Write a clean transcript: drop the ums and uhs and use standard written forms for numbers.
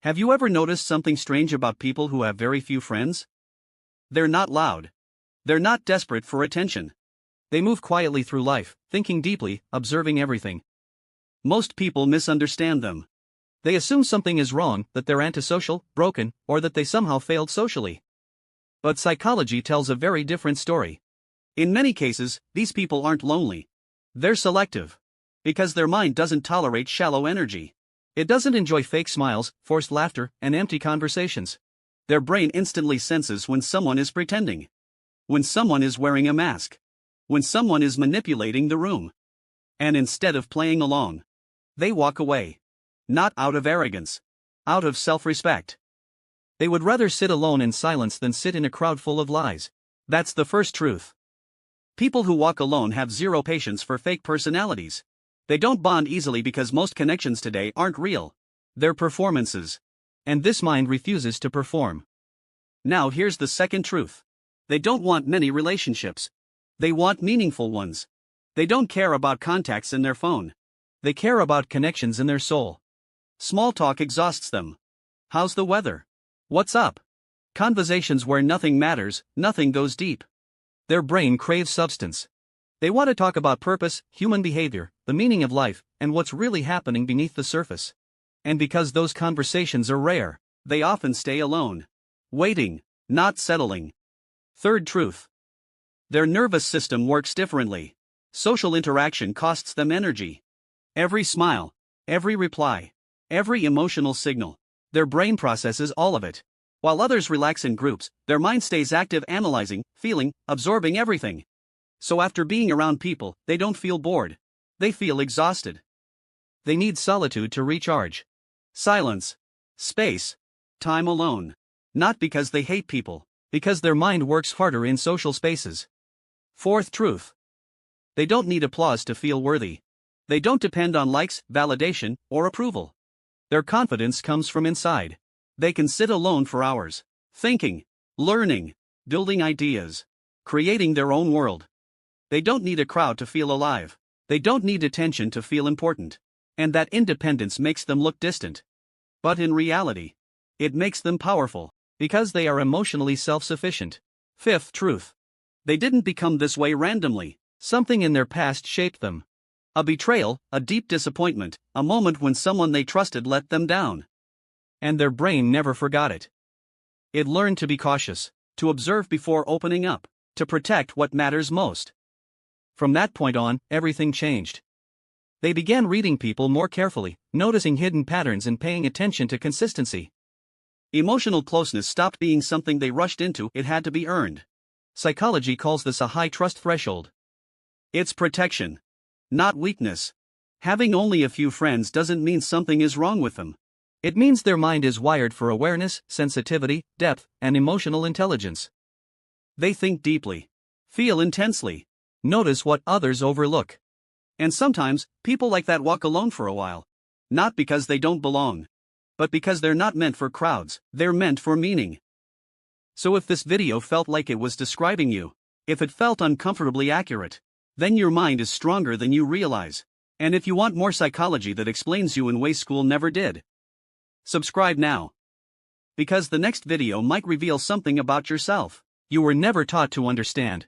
Have you ever noticed something strange about people who have very few friends? They're not loud. They're not desperate for attention. They move quietly through life, thinking deeply, observing everything. Most people misunderstand them. They assume something is wrong, that they're antisocial, broken, or that they somehow failed socially. But psychology tells a very different story. In many cases, these people aren't lonely. They're selective. Because their mind doesn't tolerate shallow energy. It doesn't enjoy fake smiles, forced laughter, and empty conversations. Their brain instantly senses when someone is pretending. When someone is wearing a mask. When someone is manipulating the room. And instead of playing along, they walk away. Not out of arrogance. Out of self-respect. They would rather sit alone in silence than sit in a crowd full of lies. That's the first truth. People who walk alone have zero patience for fake personalities. They don't bond easily because most connections today aren't real. They're performances. And this mind refuses to perform. Now here's the second truth. They don't want many relationships. They want meaningful ones. They don't care about contacts in their phone. They care about connections in their soul. Small talk exhausts them. How's the weather? What's up? Conversations where nothing matters, nothing goes deep. Their brain craves substance. They want to talk about purpose, human behavior, the meaning of life, and what's really happening beneath the surface. And because those conversations are rare, they often stay alone. Waiting, not settling. Third truth. Their nervous system works differently. Social interaction costs them energy. Every smile, every reply, every emotional signal, their brain processes all of it. While others relax in groups, their mind stays active, analyzing, feeling, absorbing everything. So after being around people, they don't feel bored. They feel exhausted. They need solitude to recharge. Silence. Space. Time alone. Not because they hate people, because their mind works harder in social spaces. Fourth truth. They don't need applause to feel worthy. They don't depend on likes, validation, or approval. Their confidence comes from inside. They can sit alone for hours, thinking, learning, building ideas, creating their own world. They don't need a crowd to feel alive. They don't need attention to feel important. And that independence makes them look distant. But in reality, it makes them powerful, because they are emotionally self-sufficient. Fifth truth. They didn't become this way randomly. Something in their past shaped them. A betrayal, a deep disappointment, a moment when someone they trusted let them down. And their brain never forgot it. It learned to be cautious, to observe before opening up, to protect what matters most. From that point on, everything changed. They began reading people more carefully, noticing hidden patterns and paying attention to consistency. Emotional closeness stopped being something they rushed into, it had to be earned. Psychology calls this a high trust threshold. It's protection, not weakness. Having only a few friends doesn't mean something is wrong with them. It means their mind is wired for awareness, sensitivity, depth, and emotional intelligence. They think deeply, feel intensely, notice what others overlook. And sometimes, people like that walk alone for a while. Not because they don't belong, but because they're not meant for crowds, they're meant for meaning. So if this video felt like it was describing you, if it felt uncomfortably accurate, then your mind is stronger than you realize. And if you want more psychology that explains you in ways school never did, subscribe now. Because the next video might reveal something about yourself you were never taught to understand.